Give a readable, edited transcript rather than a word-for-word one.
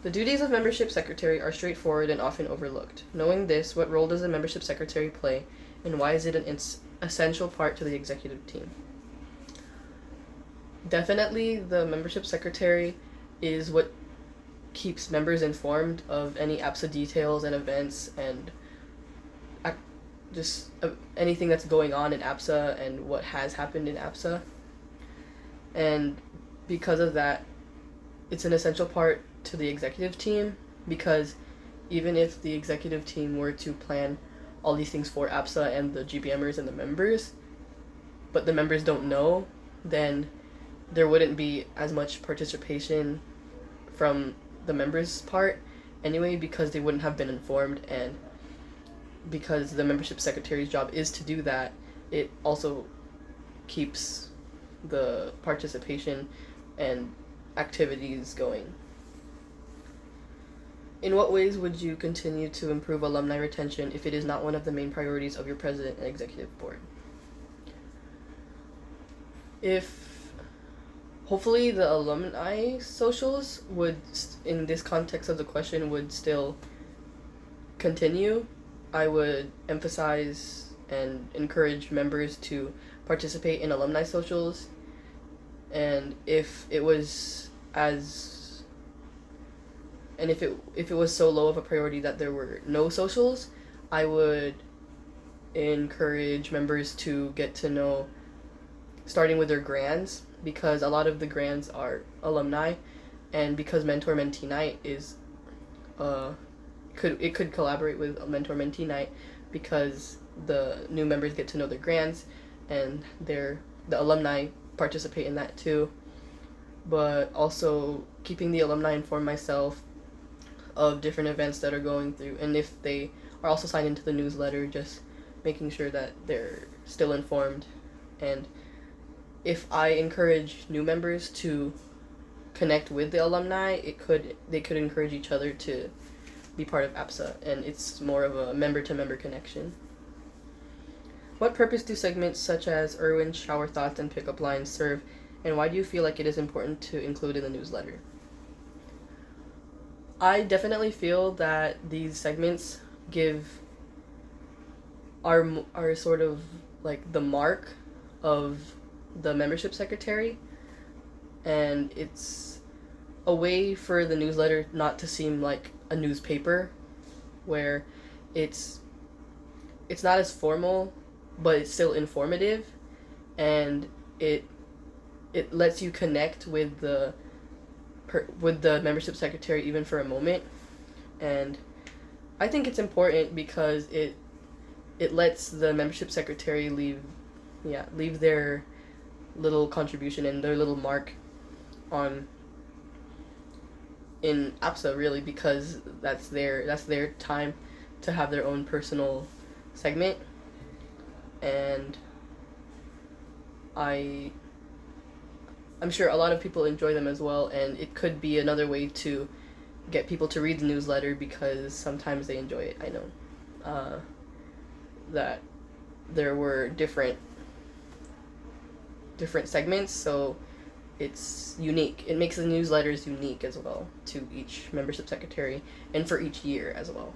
The duties of membership secretary are straightforward and often overlooked. Knowing this, what role does a membership secretary play, and why is it an essential part to the executive team? Definitely, the membership secretary is what keeps members informed of any APSA details and events and just anything that's going on in APSA and what has happened in APSA. And because of that, it's an essential part to the executive team, because even if the executive team were to plan all these things for APSA and the GBMers and the members, but the members don't know, then there wouldn't be as much participation from the members' part anyway, because they wouldn't have been informed. And because the membership secretary's job is to do that, it also keeps the participation and activities going. In what ways would you continue to improve alumni retention if it is not one of the main priorities of your president and executive board? Hopefully the alumni socials would, in this context of the question, would still continue. I would emphasize and encourage members to participate in alumni socials, and if it was so low of a priority that there were no socials, I would encourage members to get to know, starting with their grands, because a lot of the grands are alumni, and because mentor-mentee night is could collaborate with a mentor-mentee night, because the new members get to know their grands, and the alumni participate in that too. But also keeping the alumni informed myself of different events that are going through, and if they are also signed into the newsletter, just making sure that they're still informed. And if I encourage new members to connect with the alumni, they could encourage each other to be part of APSA, and it's more of a member-to-member connection. What purpose do segments such as Irwin's shower thoughts and pickup lines serve, and why do you feel like it is important to include in the newsletter? I definitely feel that these segments are sort of like the mark of the membership secretary, and it's a way for the newsletter not to seem like a newspaper, where it's not as formal, but it's still informative, and it lets you connect with the membership secretary even for a moment. And I think it's important because it lets the membership secretary leave their little contribution and their little mark in APSA, really, because that's their time to have their own personal segment. And I'm sure a lot of people enjoy them as well, and it could be another way to get people to read the newsletter, because sometimes they enjoy it. I know that there were different segments, so it's unique. It makes the newsletters unique as well to each membership secretary and for each year as well.